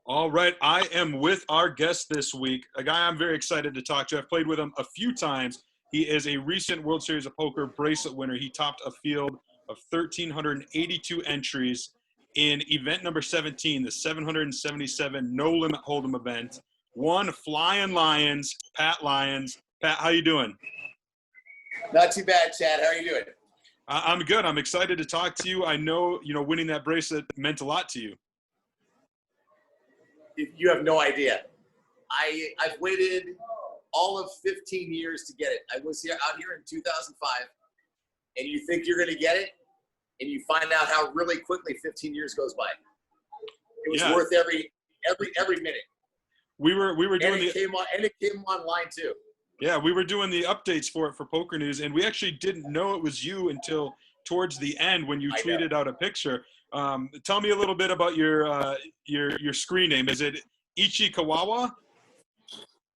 All right, I am with our guest this week, a guy I'm very excited to talk to. I've played with him a few times. He is a recent World Series of Poker bracelet winner. He topped a field of 1,382 entries in event number 17, the 777 No Limit Hold'em event. Won Flyin Lyons, Pat Lyons. Pat, how you doing? Not too bad, Chad. How are you doing? I'm good. I'm excited to talk to you. I know, winning that bracelet meant a lot to you. You have no idea. I've waited all of 15 years to get it. I was out here in 2005, and you think you're going to get it, and you find out how really quickly 15 years goes by. It was worth every minute. We were doing it came online too. Yeah, we were doing the updates for it for PokerNews, and we actually didn't know it was you until towards the end when you tweeted out a picture. Tell me a little bit about your screen name. Is it IchiiKawawa?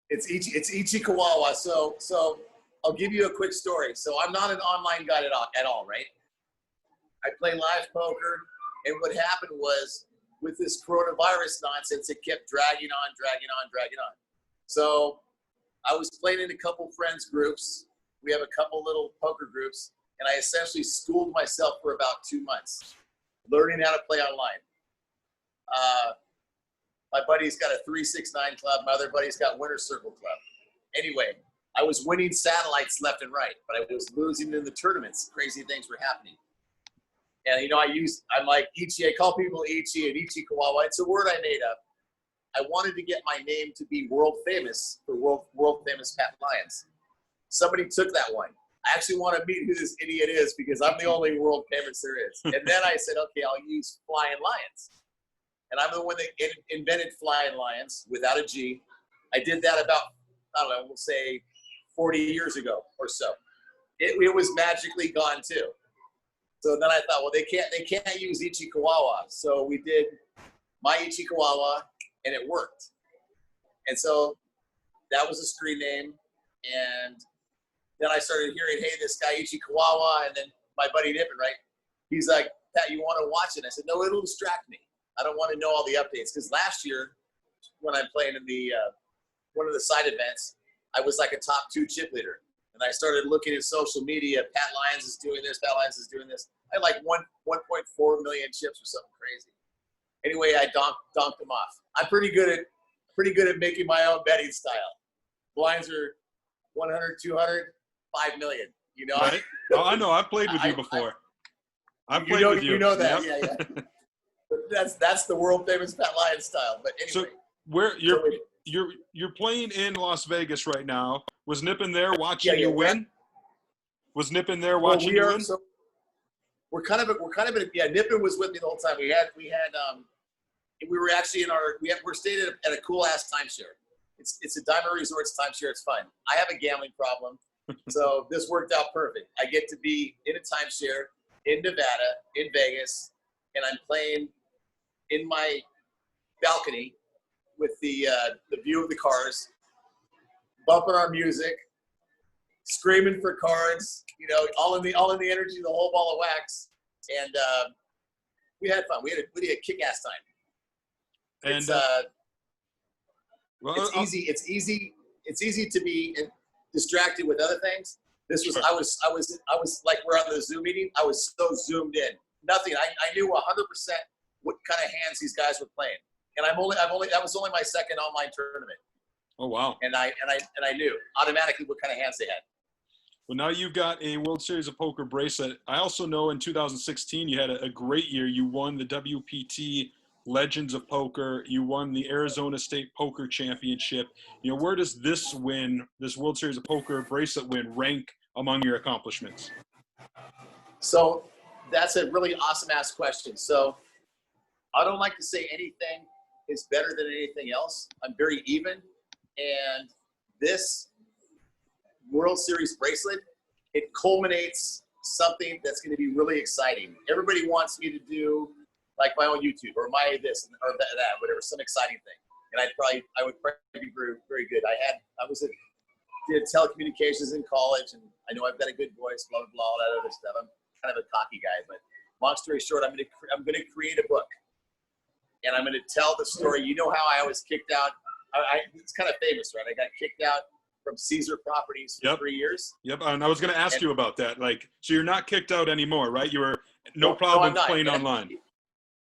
It's IchiiKawawa. So I'll give you a quick story. So I'm not an online guy at all, right? I play live poker, and what happened was with this coronavirus nonsense, it kept dragging on. So I was playing in a couple friends groups. We have a couple little poker groups, and I essentially schooled myself for about 2 months, learning how to play online. My buddy's got a 369 club. My other buddy's got Winter Circle Club. Anyway, I was winning satellites left and right, but I was losing in the tournaments. Crazy things were happening. And, I'm like Ichi. I call people Ichi and IchiiKawawa. It's a word I made up. I wanted to get my name to be world famous for world famous Pat Lyons. Somebody took that one. I actually want to meet who this idiot is because I'm the only world famous there is. And then I said, okay, I'll use Flyin Lyons. And I'm the one that invented Flyin Lyons without a G. I did that about, we'll say 40 years ago or so. It was magically gone too. So then I thought, well, they can't use IchiiKawawa. So we did my IchiiKawawa, and it worked. And so that was a screen name. And then I started hearing, hey, this guy IchiiKawawa, and then my buddy Nipun, right? He's like, Pat, you want to watch it? I said, no, it'll distract me. I don't want to know all the updates. Because last year, when I'm playing in the one of the side events, I was like a top 2 chip leader. And I started looking at social media. Pat Lyons is doing this. Pat Lyons is doing this. I had like 1.4 million chips or something crazy. Anyway, I donked him off. I'm pretty good at making my own betting style. Blinds are 100, 200, 5 million. Right? Oh, I know. I've played with you before. I've played with you. You know that, yeah. But that's the world famous Pat Lyons style. But anyway, so you're playing in Las Vegas right now. Was Nipun there watching you win? Was Nipun there watching you win? So we're kind of Nipun was with me the whole time. We were actually we're staying at a cool ass timeshare. It's a Diamond Resorts timeshare. It's fun. I have a gambling problem, so this worked out perfect. I get to be in a timeshare in Nevada, in Vegas, and I'm playing in my balcony with the view of the cars, bumping our music, screaming for cards, all in the energy of the whole ball of wax, and we had fun. We had a kick-ass time. And it's easy to be distracted with other things. This was I was like, we're on the Zoom meeting. I was so zoomed in. Nothing. I knew 100% what kind of hands these guys were playing, and that was only my second online tournament. Oh wow! And I knew automatically what kind of hands they had. Well, now you've got a World Series of Poker bracelet. I also know in 2016 you had a great year. You won the WPT Legends of Poker. You won the Arizona State Poker Championship. Where does this World Series of Poker bracelet win, rank among your accomplishments? So that's a really awesome ass question. So I don't like to say anything is better than anything else. I'm very even. And this World Series bracelet, it culminates something that's going to be really exciting. Everybody wants me to do like my own YouTube or my this or that, whatever, some exciting thing. And I would probably be very, very good. Did telecommunications in college, and I know I've got a good voice, blah, blah, blah, all that other stuff. I'm kind of a cocky guy, but long story short, I'm going to create a book. and I'm going to tell the story. You know how I was kicked out? It's kind of famous, right? I got kicked out from Caesar Properties for 3 years. Yep, and I was going to ask you about that. Like, so you're not kicked out anymore, right? You were no problem playing online.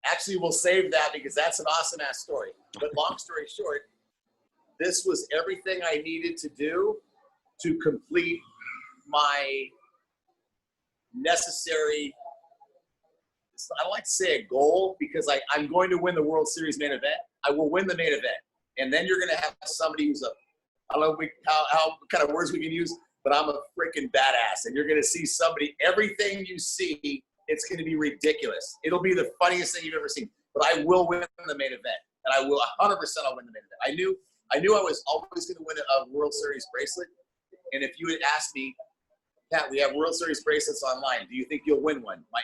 Actually, we'll save that because that's an awesome-ass story. But long story short, this was everything I needed to do to complete my necessary, I don't like to say a goal because I'm going to win the World Series main event. I will win the main event. And then you're going to have somebody who's I don't know how kind of words we can use, but I'm a freaking badass. And you're going to see somebody, everything you see, it's going to be ridiculous. It'll be the funniest thing you've ever seen. But I will win the main event. And I will 100% I'll win the main event. I knew I was always going to win a World Series bracelet. And if you had asked me, Pat, we have World Series bracelets online. Do you think you'll win one? My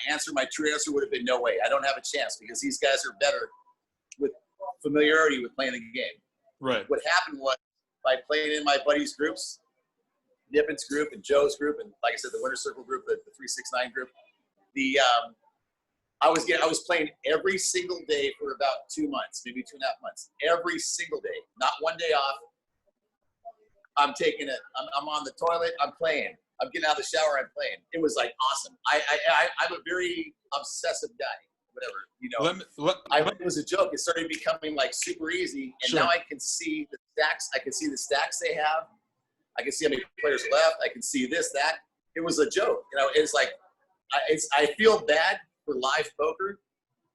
true answer would have been no way. I don't have a chance because these guys are better with familiarity with playing the game. Right. What happened was by playing in my buddies' groups, Nipun's group and Joe's group, and like I said, the Winter Circle group, the 369 group, I was playing every single day for about 2 months, maybe 2.5 months. Every single day, not one day off. I'm taking it. I'm on the toilet. I'm playing. I'm getting out of the shower. I'm playing. It was like awesome. I'm a very obsessive guy. Whatever, it was a joke. It started becoming like super easy, and now I can see the stacks. I can see the stacks they have. I can see how many players left. I can see this, that. It was a joke. It's like I feel bad for live poker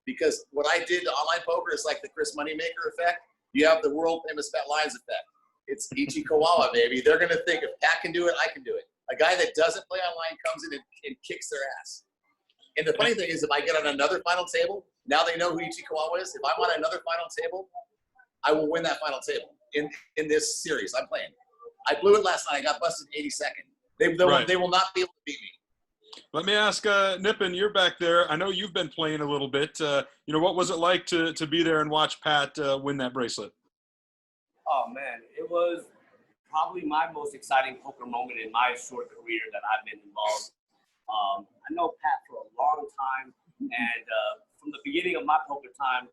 because what I did to online poker is like the Chris Moneymaker effect. You have the world famous Flyin Lyons effect. It's IchiiKawawa, baby. They're going to think if Pat can do it, I can do it. A guy that doesn't play online comes in and kicks their ass. And the funny thing is, if I get on another final table, now they know who IchiiKawawa is. If I'm on another final table, I will win that final table in this series I'm playing. I blew it last night. I got busted 82nd. They will not be able to beat me. Let me ask Nipun, you're back there. I know you've been playing a little bit. What was it like to be there and watch Pat win that bracelet? Oh, man. It was probably my most exciting poker moment in my short career that I've been involved. I know Pat for a long time, and from the beginning of my poker time,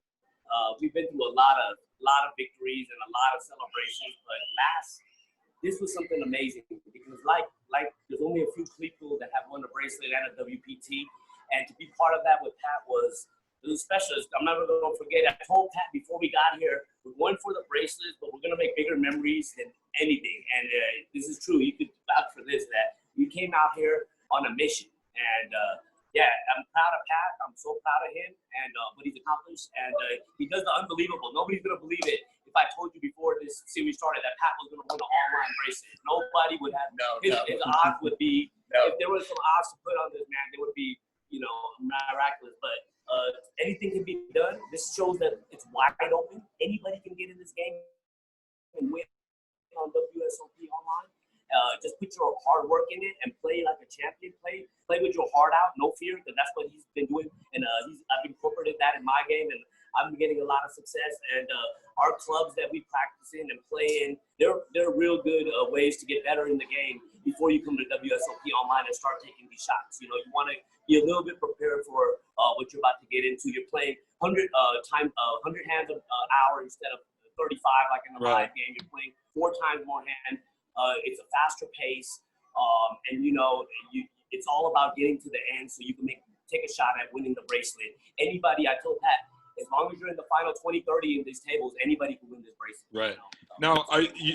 we've been through a lot of victories and a lot of celebrations. But this was something amazing because like there's only a few people that have won a bracelet and a WPT, and to be part of that with Pat was special. I'm never going to forget. I told Pat before we got here, we're going for the bracelets, but we're going to make bigger memories than anything. And this is true. You could vouch for this, that we came out here on a mission. And I'm proud of Pat. I'm so proud of him and what he's accomplished. And he does the unbelievable. Nobody's going to believe it if I told you before this series started that Pat was going to win an online bracelet. Nobody would have. His odds would be, if there was some odds to put on this man, they would be, miraculous. But anything can be done. This shows that it's wide open. Anybody can get in this game and win on WSOP Online. Just put your hard work in it and play like a champion. Play with your heart out, no fear, because that's what he's been doing. And I've incorporated that in my game, and I've been getting a lot of success. And our clubs that we practice in and play in, they're real good ways to get better in the game before you come to WSOP Online and start taking these shots. You want to be a little bit prepared for what you're about to get into. You're playing 100 hands an hour instead of 35 like in the live game. You're playing 4 times more hands. It's a faster pace, and it's all about getting to the end so you can take a shot at winning the bracelet. Anybody, I told Pat, as long as you're in the final 20, 30 in these tables, anybody can win this bracelet. Right. Now,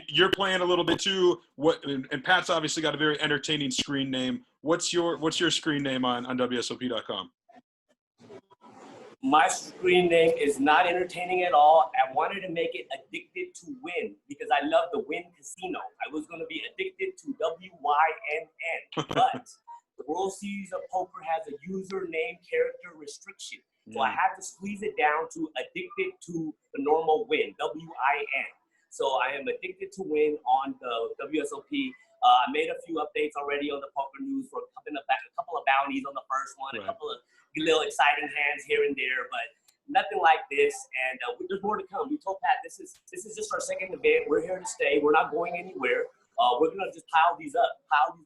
you're playing a little bit too. And Pat's obviously got a very entertaining screen name. What's your screen name on WSOP.com? My screen name is not entertaining at all. I wanted to make it addicted to win because I love the Win Casino. I was going to be addicted to WYNN, but the World Series of Poker has a username character restriction. So I had to squeeze it down to addicted to the normal win, WIN. So I am addicted to win on the WSOP. I made a few updates already on the PokerNews for a couple of bounties on the first one, a couple of little exciting hands here and there, but nothing like this. And there's more to come. We told Pat this is just our second event. We're here to stay. We're not going anywhere. We're gonna just pile these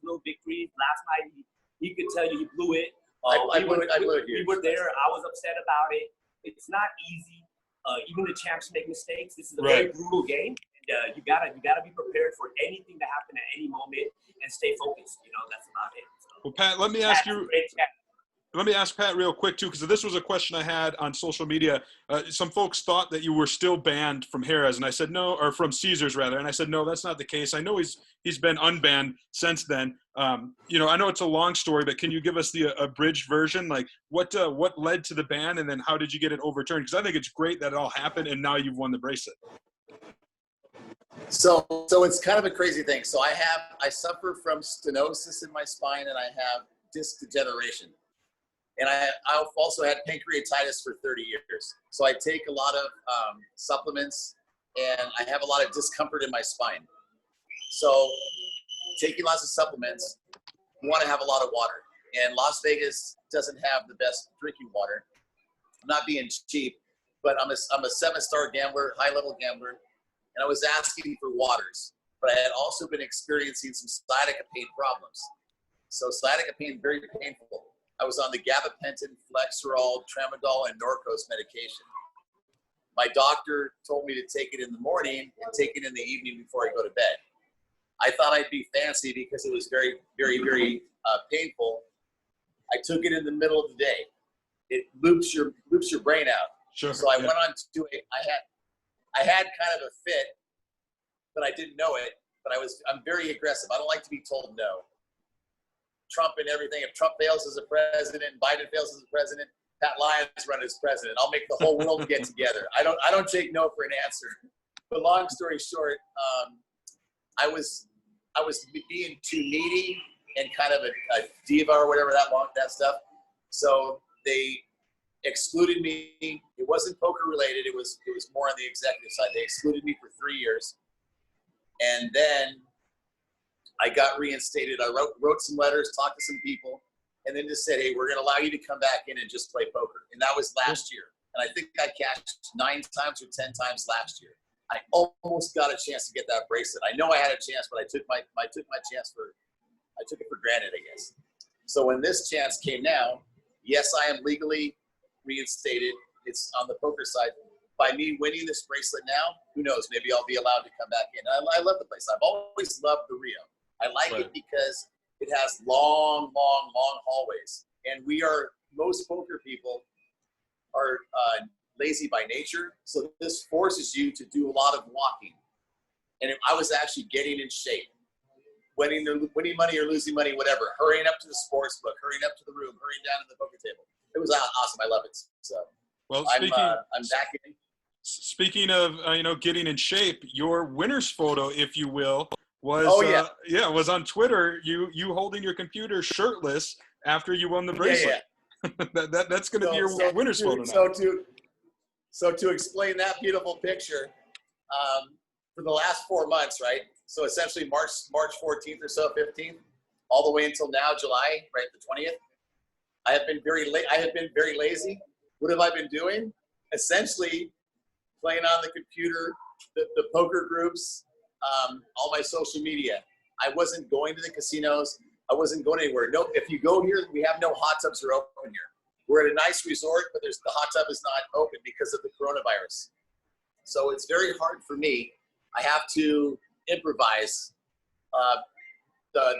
little victories. Last night he could tell you he blew it. We were there. I was upset about it. It's not easy Even the champs make mistakes. This is a Right. very brutal game. And you gotta be prepared for anything to happen at any moment and stay focused. You know, that's about it. So, Well, Pat, let me ask you. Let me ask Pat real quick too, because this was a question I had on social media. Some folks thought that you were still banned from Harrah's, and I said no, or from Caesars rather, and I said no, that's not the case. I know he's been unbanned since then. You know, I know it's a long story, but can you give us the abridged version? Like what led to the ban, and then how did you get it overturned? Because I think it's great that it all happened, and now you've won the bracelet. So it's kind of a crazy thing. So I suffer from stenosis in my spine, and I have disc degeneration. And I've also had pancreatitis for 30 years. So I take a lot of supplements, and I have a lot of discomfort in my spine. So taking lots of supplements, you want to have a lot of water. And Las Vegas doesn't have the best drinking water. I'm not being cheap, but I'm a 7-star gambler, high-level gambler, and I was asking for waters. But I had also been experiencing some sciatica pain problems. So sciatica pain, very painful. I was on the gabapentin, Flexerol, Tramadol, and Norcos medication. My doctor told me to take it in the morning and take it in the evening before I go to bed. I thought I'd be fancy because it was very, very, very painful. I took it in the middle of the day. It loops your brain out. Sure. So I went on to it. I had kind of a fit, but I didn't know it. But I'm very aggressive. I don't like to be told no. Trump and everything. If Trump fails as a president, Biden fails as a president, Pat Lyons run as president. I'll make the whole world get together. I don't take no for an answer. But long story short, I was being too needy and kind of a diva or whatever that stuff. So they excluded me. It wasn't poker related. It was more on the executive side. They excluded me for 3 years, and then I got reinstated. I wrote some letters, talked to some people, and then just said, hey, we're going to allow you to come back in and just play poker. And that was last year. And I think I cashed 9 times or 10 times last year. I almost got a chance to get that bracelet. I know I had a chance, but I took it for granted, I guess. So when this chance came now, yes, I am legally reinstated. It's on the poker side. By me winning this bracelet now, who knows? Maybe I'll be allowed to come back in. I love the place. I've always loved the Rio. I like it because it has long hallways. And most poker people are lazy by nature. So this forces you to do a lot of walking. And I was actually getting in shape. Winning money or losing money, whatever. Hurrying up to the sports book, hurrying up to the room, hurrying down to the poker table. It was awesome. I love it. So well, I'm back in. Speaking of getting in shape, your winner's photo, if you will, was was on Twitter. You holding your computer shirtless after you won the bracelet. Yeah. That's going to be your winner's photo now. So to explain that beautiful picture, for the last 4 months, right? So essentially March 14th or so, 15th, all the way until now, July, right, the 20th. I have been very lazy. What have I been doing? Essentially playing on the computer, the poker groups, all my social media. I wasn't going to the casinos. I wasn't going anywhere. No, if you go here, we have no hot tubs are open here. We're at a nice resort, but the hot tub is not open because of the coronavirus. So it's very hard for me. I have to improvise. The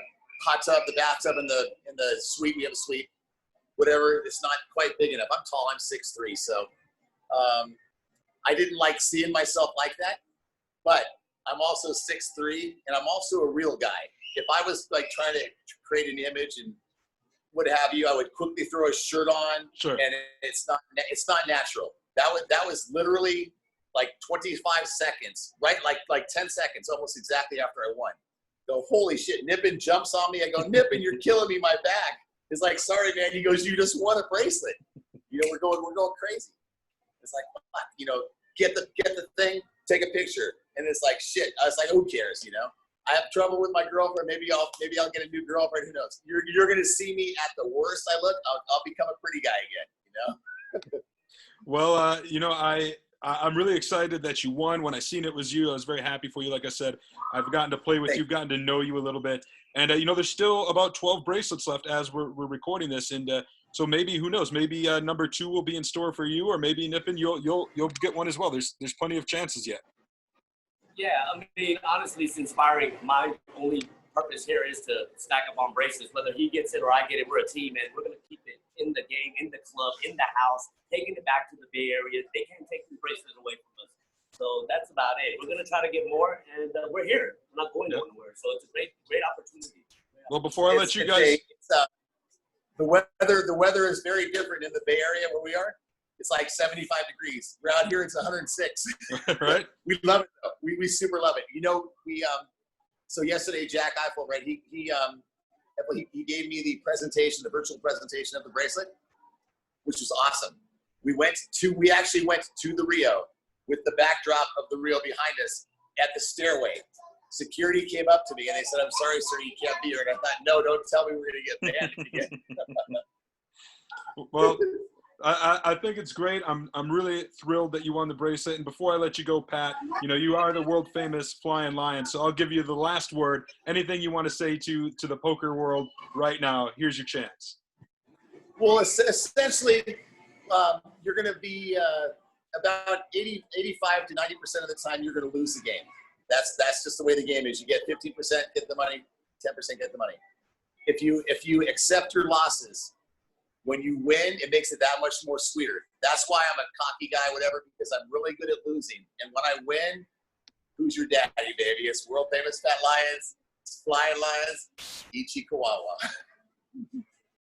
hot tub, the bathtub, and the suite. We have a suite. Whatever. It's not quite big enough. I'm tall. I'm 6'3", so I didn't like seeing myself like that. But I'm also 6'3", and I'm also a real guy. If I was like trying to create an image and what have you, I would quickly throw a shirt on, and it's not natural. That was literally like 25 seconds, right? Like 10 seconds, almost exactly after I won. Go, holy shit! Nipun jumps on me. I go, Nipun, you're killing me. My back. He's like, sorry, man. He goes, you just won a bracelet. We're going crazy. It's like, what? Get the thing, take a picture, and it's like shit. I was like, who cares? I have trouble with my girlfriend. Maybe I'll get a new girlfriend. Who knows? You're gonna see me at the worst I look. I'll become a pretty guy again. Well, I'm really excited that you won. When I seen it was you, I was very happy for you. Like I said, I've gotten to play with you, gotten to know you a little bit. And, there's still about 12 bracelets left as we're recording this. And So maybe, who knows? Maybe number 2 will be in store for you, or maybe Nipun, you'll get one as well. There's plenty of chances yet. Yeah, I mean, honestly, it's inspiring. My only purpose here is to stack up on bracelets. Whether he gets it or I get it, we're a team, and we're gonna keep it in the game, in the club, in the house, taking it back to the Bay Area. They can't take the bracelet away from us. So that's about it. We're gonna try to get more, and we're here. We're not going anywhere. So it's a great opportunity. Well, before I let you guys, the weather is very different in the Bay Area where we are. It's like 75 degrees. We're out here, it's 106. right? We love it though. We super love it. You know, so yesterday Jack Eiffel, right? He gave me the presentation, the virtual presentation of the bracelet, which was awesome. We actually went to the Rio with the backdrop of the Rio behind us at the stairway. Security came up to me and they said, "I'm sorry, sir, you can't be here." And I thought, no, don't tell me we're gonna get banned again. Well, I think it's great. I'm really thrilled that you won the bracelet. And before I let you go, Pat, you know, you are the world famous Flyin Lyons. So I'll give you the last word. Anything you want to say to the poker world right now, here's your chance. Well, essentially, you're going to be about 85 to 90% of the time you're going to lose the game. That's just the way the game is. You get 15%, get the money, 10% get the money. If you accept your losses, when you win, it makes it that much more sweeter. That's why I'm a cocky guy, whatever, because I'm really good at losing. And when I win, who's your daddy, baby? It's world famous Fat Lyons, it's Flyin Lyons, IchiiKawawa.